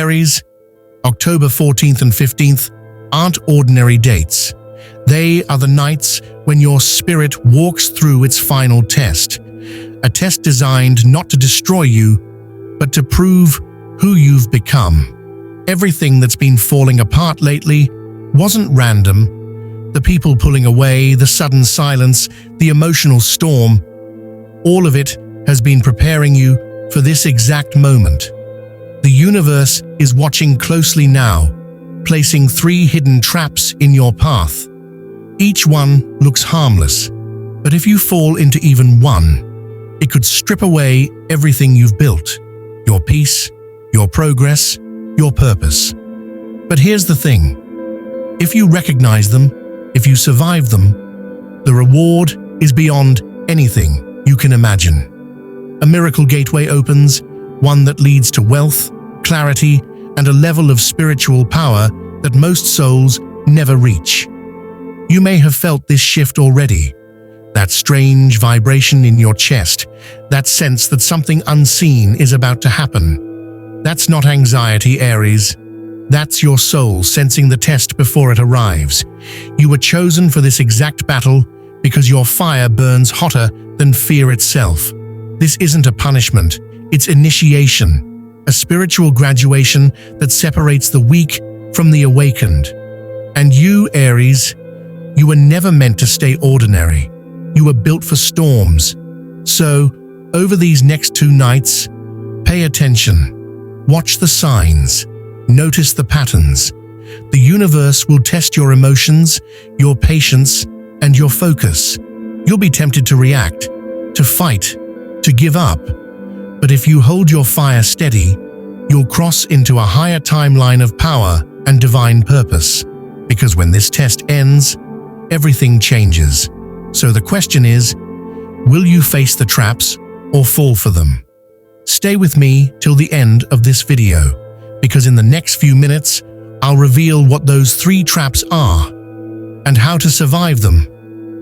Aries, October 14th and 15th aren't ordinary dates. They are the nights when your spirit walks through its final test. A test designed not to destroy you, but to prove who you've become. Everything that's been falling apart lately wasn't random. The people pulling away, the sudden silence, the emotional storm, all of it has been preparing you for this exact moment. The universe is watching closely now, placing 3 hidden traps in your path. Each one looks harmless, but if you fall into even one, it could strip away everything you've built: your peace, your progress, your purpose. But here's the thing: if you recognize them, if you survive them, the reward is beyond anything you can imagine. A miracle gateway opens, one that leads to wealth, clarity, and a level of spiritual power that most souls never reach. You may have felt this shift already, that strange vibration in your chest, that sense that something unseen is about to happen. That's not anxiety, Aries. That's your soul sensing the test before it arrives. You were chosen for this exact battle because your fire burns hotter than fear itself. This isn't a punishment, it's initiation, a spiritual graduation that separates the weak from the awakened. And you, Aries, you were never meant to stay ordinary. You were built for storms. So, over these next 2 nights, pay attention. Watch the signs. Notice the patterns. The universe will test your emotions, your patience, and your focus. You'll be tempted to react, to fight, to give up. But if you hold your fire steady, you'll cross into a higher timeline of power and divine purpose. Because when this test ends, everything changes. So the question is, will you face the traps or fall for them? Stay with me till the end of this video, because in the next few minutes, I'll reveal what those 3 traps are and how to survive them.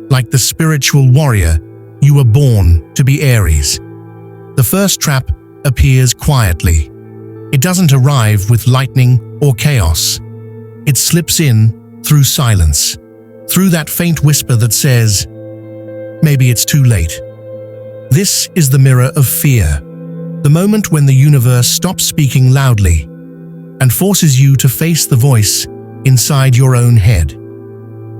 Like the spiritual warrior, you were born to be Aries. The first trap appears quietly. It doesn't arrive with lightning or chaos. It slips in through silence, through that faint whisper that says, maybe it's too late. This is the mirror of fear, the moment when the universe stops speaking loudly and forces you to face the voice inside your own head.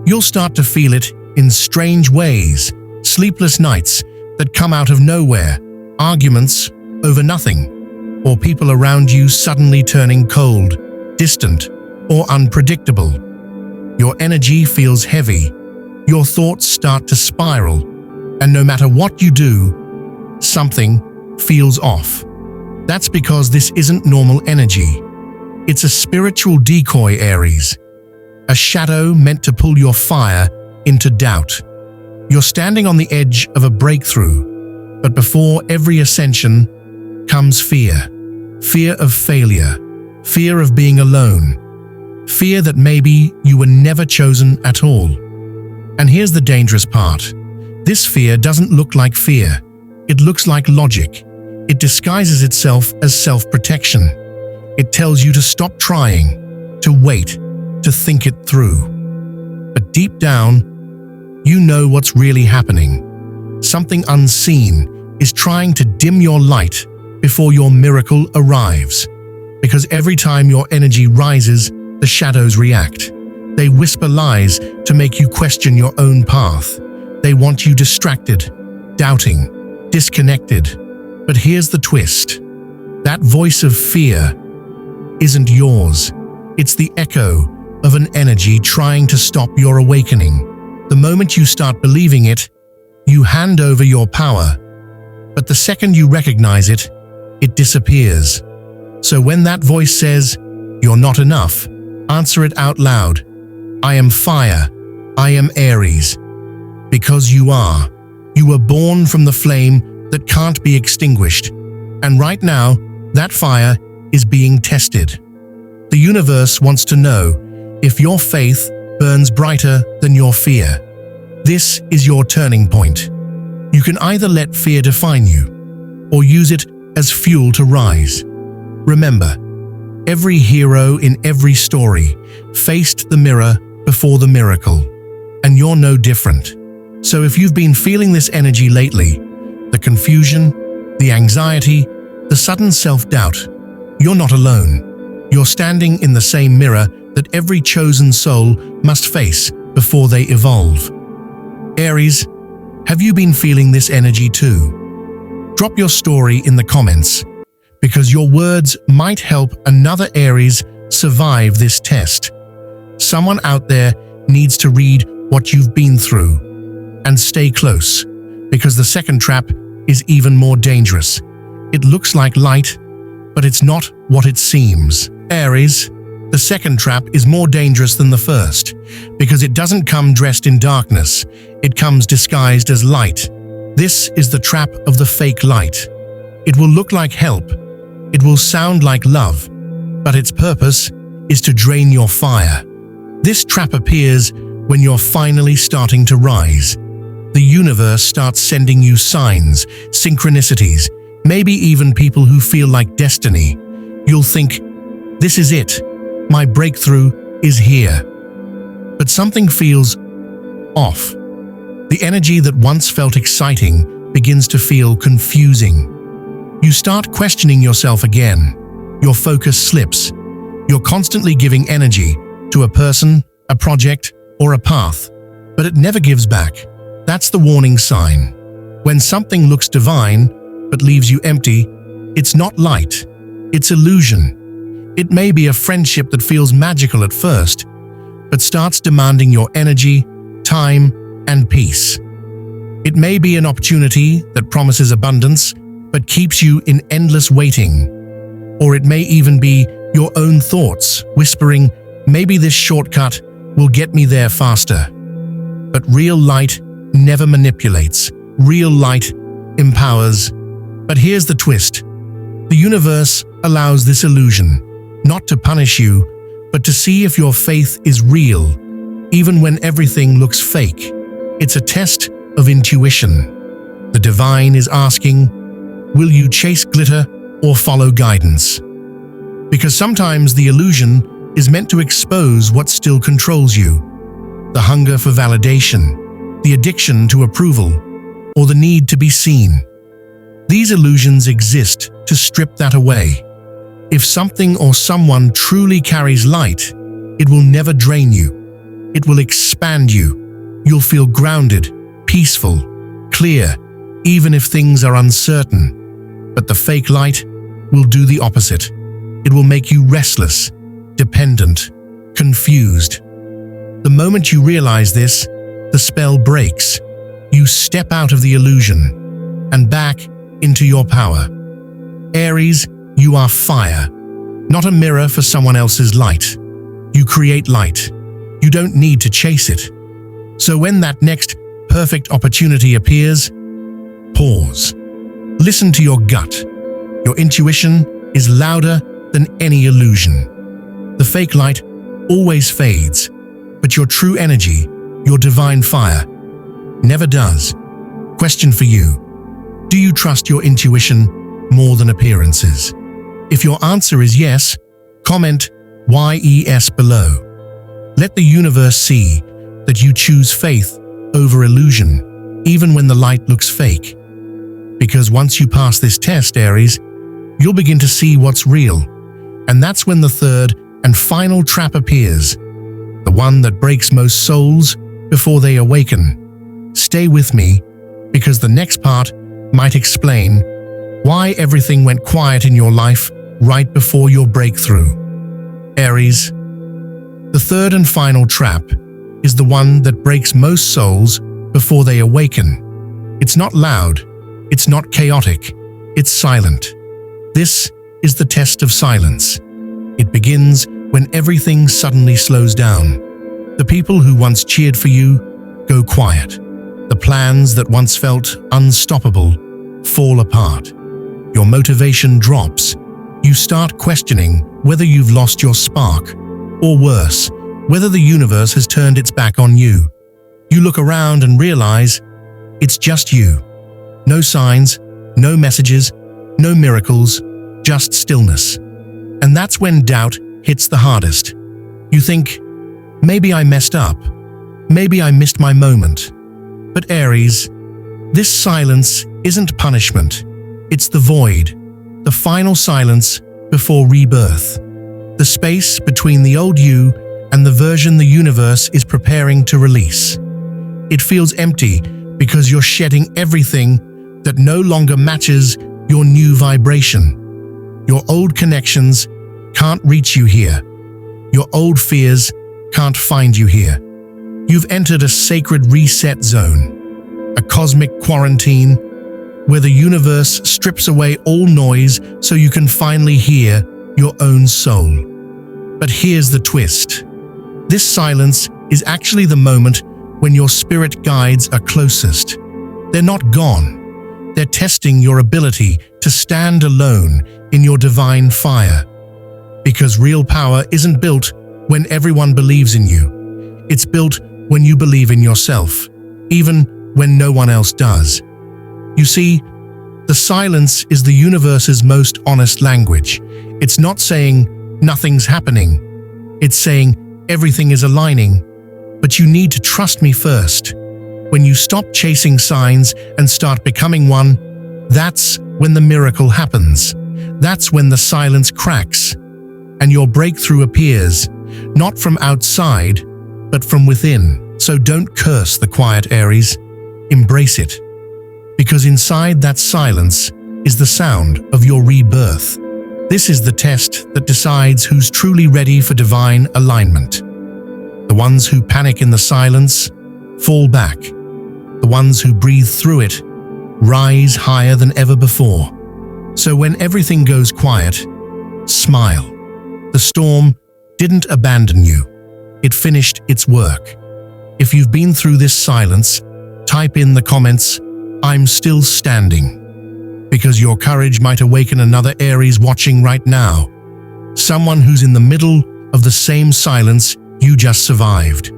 You'll start to feel it in strange ways: sleepless nights that come out of nowhere, arguments over nothing, or people around you suddenly turning cold, distant, or unpredictable. Your energy feels heavy, your thoughts start to spiral, and no matter what you do, something feels off. That's because this isn't normal energy. It's a spiritual decoy, Aries. A shadow meant to pull your fire into doubt. You're standing on the edge of a breakthrough, but before every ascension comes fear. Fear of failure, fear of being alone, fear that maybe you were never chosen at all. And here's the dangerous part. This fear doesn't look like fear. It looks like logic. It disguises itself as self-protection. It tells you to stop trying, to wait, to think it through. But deep down, you know what's really happening. Something unseen is trying to dim your light before your miracle arrives. Because every time your energy rises, the shadows react. They whisper lies to make you question your own path. They want you distracted, doubting, disconnected. But here's the twist. That voice of fear isn't yours. It's the echo of an energy trying to stop your awakening. The moment you start believing it, you hand over your power. But the second you recognize it, it disappears. So when that voice says, "You're not enough," answer it out loud. I am fire. I am Aries. Because you are. You were born from the flame that can't be extinguished. And right now, that fire is being tested. The universe wants to know if your faith burns brighter than your fear. This is your turning point. You can either let fear define you, or use it as fuel to rise. Remember, Every hero in every story faced the mirror before the miracle, and you're no different. So if you've been feeling this energy lately, the confusion, the anxiety, the sudden self-doubt, you're not alone. You're standing in the same mirror that every chosen soul must face before they evolve. Aries, have you been feeling this energy too? Drop your story in the comments, because your words might help another Aries survive this test. Someone out there needs to read what you've been through. And stay close, because the second trap is even more dangerous. It looks like light, but it's not what it seems. Aries, the second trap is more dangerous than the first, because it doesn't come dressed in darkness, it comes disguised as light. This is the trap of the fake light. It will look like help, it will sound like love, but its purpose is to drain your fire. This trap appears when you're finally starting to rise. The universe starts sending you signs, synchronicities, maybe even people who feel like destiny. You'll think, this is it, my breakthrough is here. But something feels off. The energy that once felt exciting begins to feel confusing. You start questioning yourself again. Your focus slips. You're constantly giving energy to a person, a project, or a path, but it never gives back. That's the warning sign. When something looks divine, but leaves you empty, it's not light, it's illusion. It may be a friendship that feels magical at first, but starts demanding your energy, time, and peace. It may be an opportunity that promises abundance, but keeps you in endless waiting. Or it may even be your own thoughts, whispering, maybe this shortcut will get me there faster. But real light never manipulates. Real light empowers. But here's the twist. The universe allows this illusion, not to punish you, but to see if your faith is real, even when everything looks fake. It's a test of intuition. The divine is asking, will you chase glitter or follow guidance? Because sometimes the illusion is meant to expose what still controls you. The hunger for validation, the addiction to approval, or the need to be seen. These illusions exist to strip that away. If something or someone truly carries light, it will never drain you. It will expand you. You'll feel grounded, peaceful, clear, even if things are uncertain. But the fake light will do the opposite. It will make you restless, dependent, confused. The moment you realize this, the spell breaks. You step out of the illusion and back into your power. Aries, you are fire, not a mirror for someone else's light. You create light. You don't need to chase it. So when that next perfect opportunity appears, pause. Listen to your gut. Your intuition is louder than any illusion. The fake light always fades, but your true energy, your divine fire, never does. Question for you. Do you trust your intuition more than appearances? If your answer is yes, comment YES below. Let the universe see that you choose faith over illusion, even when the light looks fake. Because once you pass this test, Aries, you'll begin to see what's real. And that's when the third and final trap appears, the one that breaks most souls before they awaken. Stay with me, because the next part might explain why everything went quiet in your life right before your breakthrough. Aries, the third and final trap is the one that breaks most souls before they awaken. It's not loud, it's not chaotic, it's silent. This is the test of silence. It begins when everything suddenly slows down. The people who once cheered for you go quiet. The plans that once felt unstoppable fall apart. Your motivation drops. You start questioning whether you've lost your spark, or worse, whether the universe has turned its back on you. You look around and realize it's just you. No signs, no messages, no miracles, just stillness. And that's when doubt hits the hardest. You think, maybe I messed up. Maybe I missed my moment. But Aries, this silence isn't punishment. It's the void, the final silence before rebirth. The space between the old you and the version the universe is preparing to release. It feels empty because you're shedding everything that no longer matches your new vibration. Your old connections can't reach you here. Your old fears can't find you here. You've entered a sacred reset zone, a cosmic quarantine, where the universe strips away all noise so you can finally hear your own soul. But here's the twist. This silence is actually the moment when your spirit guides are closest. They're not gone. They're testing your ability to stand alone in your divine fire. Because real power isn't built when everyone believes in you. It's built when you believe in yourself, even when no one else does. You see, the silence is the universe's most honest language. It's not saying nothing's happening. It's saying everything is aligning, but you need to trust me first. When you stop chasing signs and start becoming one, that's when the miracle happens. That's when the silence cracks and your breakthrough appears, not from outside, but from within. So don't curse the quiet, Aries. Embrace it. Because inside that silence is the sound of your rebirth. This is the test that decides who's truly ready for divine alignment. The ones who panic in the silence fall back. The ones who breathe through it rise higher than ever before. So when everything goes quiet, smile. The storm didn't abandon you. It finished its work. If you've been through this silence, type in the comments, "I'm still standing," because your courage might awaken another Aries watching right now. Someone who's in the middle of the same silence you just survived.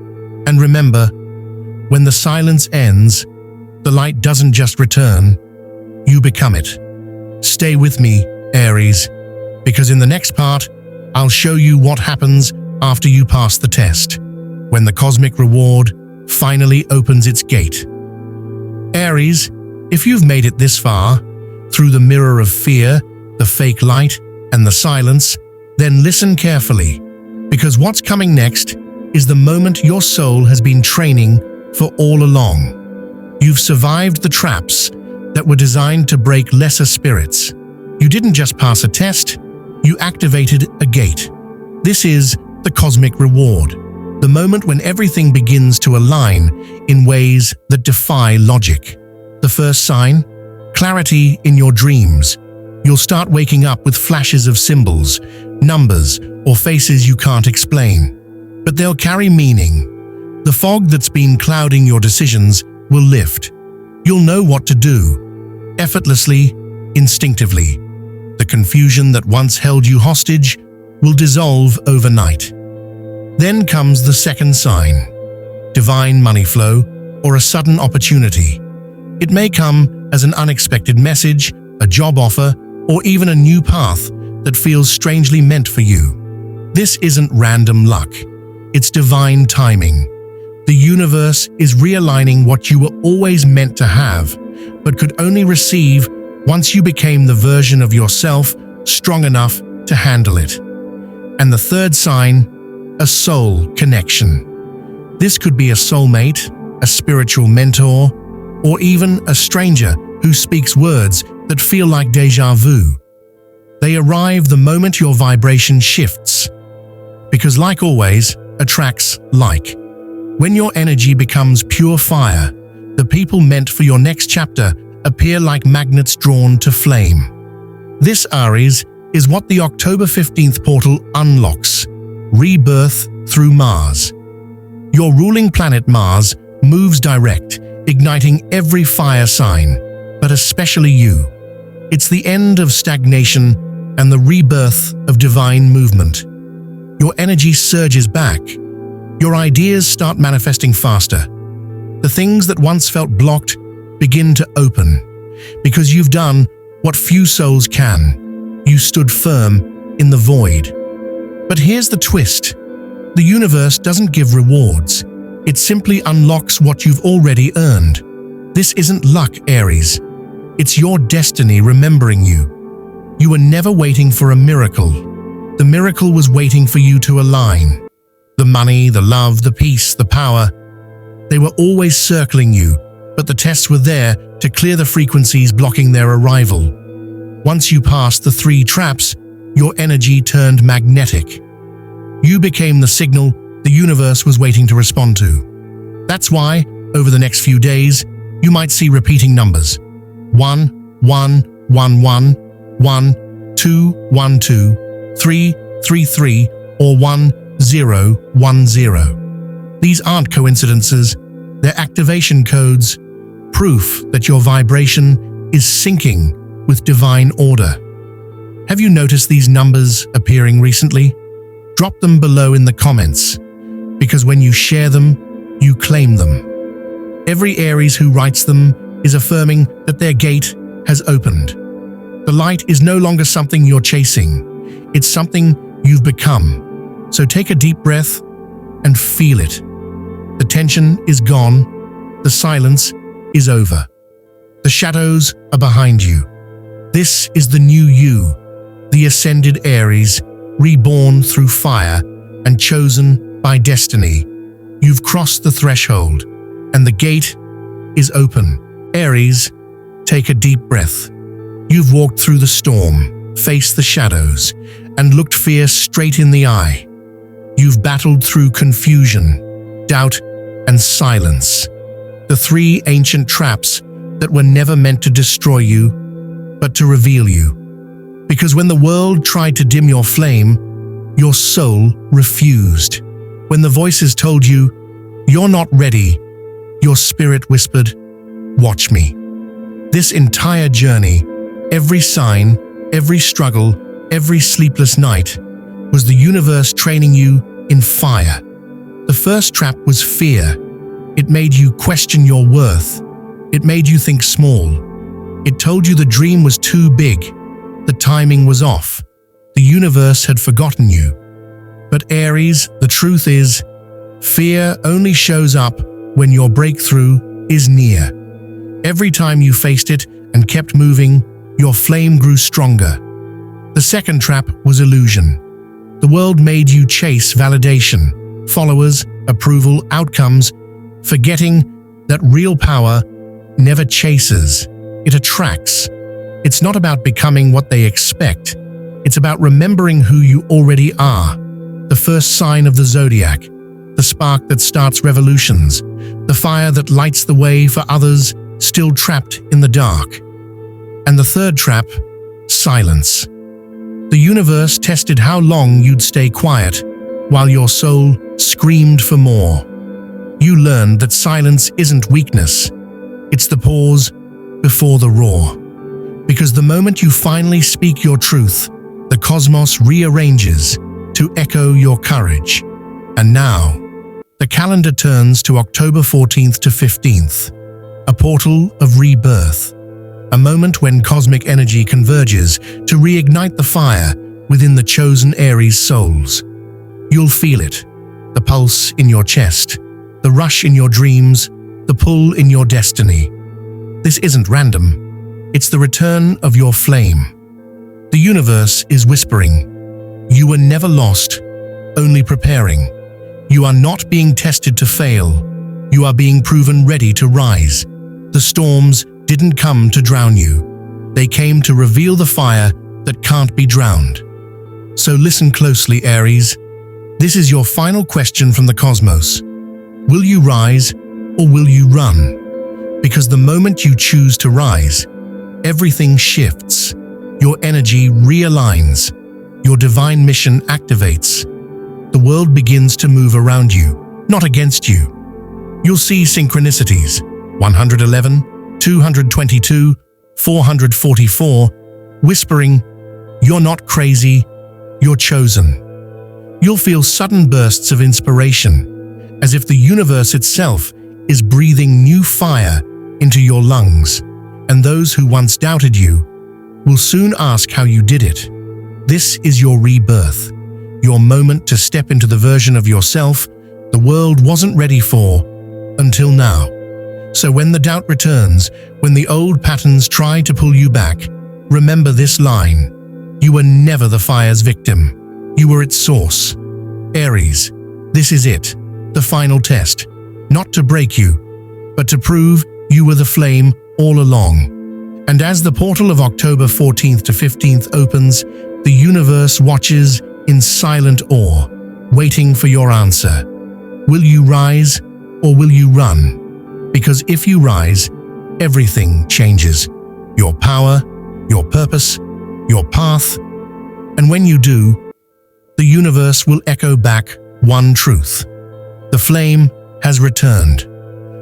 And remember, when the silence ends, the light doesn't just return, you become it. Stay with me, Aries, because in the next part, I'll show you what happens after you pass the test, when the cosmic reward finally opens its gate. Aries, if you've made it this far, through the mirror of fear, the fake light, and the silence, then listen carefully, because what's coming next is the moment your soul has been training for all along. You've survived the traps that were designed to break lesser spirits. You didn't just pass a test, you activated a gate. This is the cosmic reward, the moment when everything begins to align in ways that defy logic. The first sign? Clarity in your dreams. You'll start waking up with flashes of symbols, numbers, or faces you can't explain. But they'll carry meaning. The fog that's been clouding your decisions will lift. You'll know what to do, effortlessly, instinctively. The confusion that once held you hostage will dissolve overnight. Then comes the second sign, divine money flow or a sudden opportunity. It may come as an unexpected message, a job offer, or even a new path that feels strangely meant for you. This isn't random luck. It's divine timing. The universe is realigning what you were always meant to have, but could only receive once you became the version of yourself strong enough to handle it. And the third sign, a soul connection. This could be a soulmate, a spiritual mentor, or even a stranger who speaks words that feel like déjà vu. They arrive the moment your vibration shifts. Because like always, attracts like. When your energy becomes pure fire, the people meant for your next chapter appear like magnets drawn to flame. This, Aries, is what the October 15th portal unlocks. Rebirth through Mars. Your ruling planet Mars moves direct, igniting every fire sign, but especially you. It's the end of stagnation and the rebirth of divine movement. Your energy surges back. Your ideas start manifesting faster. The things that once felt blocked begin to open, because you've done what few souls can. You stood firm in the void. But here's the twist. The universe doesn't give rewards. It simply unlocks what you've already earned. This isn't luck, Aries. It's your destiny remembering you. You were never waiting for a miracle. The miracle was waiting for you to align. The money, the love, the peace, the power, they were always circling you, but the tests were there to clear the frequencies blocking their arrival. Once you passed the 3 traps, your energy turned magnetic. You became the signal the universe was waiting to respond to. That's why, over the next few days, you might see repeating numbers. 1, 1, 1, 1, 1, 2, 1, 2, 3, 3, 3, or 1, 0, 1, 0. These aren't coincidences, they're activation codes, proof that your vibration is syncing with divine order. Have you noticed these numbers appearing recently? Drop them below in the comments, because when you share them, you claim them. Every Aries who writes them is affirming that their gate has opened. The light is no longer something you're chasing, it's something you've become. So take a deep breath and feel it. The tension is gone, the silence is over. The shadows are behind you. This is the new you, the ascended Aries, reborn through fire and chosen by destiny. You've crossed the threshold, and the gate is open. Aries, take a deep breath. You've walked through the storm, faced the shadows, and looked fear straight in the eye. You've battled through confusion, doubt, and silence. The 3 ancient traps that were never meant to destroy you, but to reveal you. Because when the world tried to dim your flame, your soul refused. When the voices told you, "You're not ready," your spirit whispered, "Watch me." This entire journey, every sign, every struggle, every sleepless night, was the universe training you in fire. The first trap was fear. It made you question your worth. It made you think small. It told you the dream was too big. The timing was off. The universe had forgotten you. But Aries, the truth is, fear only shows up when your breakthrough is near. Every time you faced it and kept moving, your flame grew stronger. The second trap was illusion. The world made you chase validation, followers, approval, outcomes, forgetting that real power never chases, it attracts. It's not about becoming what they expect. It's about remembering who you already are. The first sign of the zodiac, the spark that starts revolutions, the fire that lights the way for others still trapped in the dark. And the third trap, silence. The universe tested how long you'd stay quiet while your soul screamed for more. You learned that silence isn't weakness. It's the pause before the roar. Because the moment you finally speak your truth, the cosmos rearranges to echo your courage. And now, the calendar turns to October 14th to 15th, a portal of rebirth, a moment when cosmic energy converges to reignite the fire within the chosen Aries souls. You'll feel it, the pulse in your chest, the rush in your dreams, the pull in your destiny. This isn't random. It's the return of your flame. The universe is whispering, "You were never lost, only preparing." You are not being tested to fail. You are being proven ready to rise. The storms didn't come to drown you. They came to reveal the fire that can't be drowned. So listen closely, Aries. This is your final question from the cosmos. Will you rise or will you run? Because the moment you choose to rise, everything shifts. Your energy realigns. Your divine mission activates. The world begins to move around you, not against you. You'll see synchronicities, 111, 222, 444, whispering, "You're not crazy, you're chosen." You'll feel sudden bursts of inspiration, as if the universe itself is breathing new fire into your lungs, and those who once doubted you will soon ask how you did it. This is your rebirth, your moment to step into the version of yourself the world wasn't ready for until now. So when the doubt returns, when the old patterns try to pull you back, remember this line: you were never the fire's victim. You were its source. Aries, this is it, the final test, not to break you, but to prove you were the flame all along. And as the portal of October 14th to 15th opens, the universe watches in silent awe, waiting for your answer. Will you rise or will you run? Because if you rise, everything changes. Your power, your purpose, your path. And when you do, the universe will echo back one truth: the flame has returned.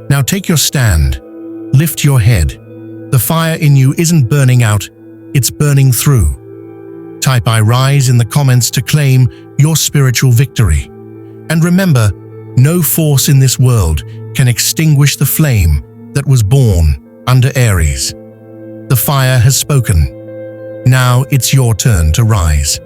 Now take your stand. Lift your head. The fire in you isn't burning out, it's burning through. Type "I rise" in the comments to claim your spiritual victory. And remember, no force in this world can extinguish the flame that was born under Aries. The fire has spoken. Now it's your turn to rise.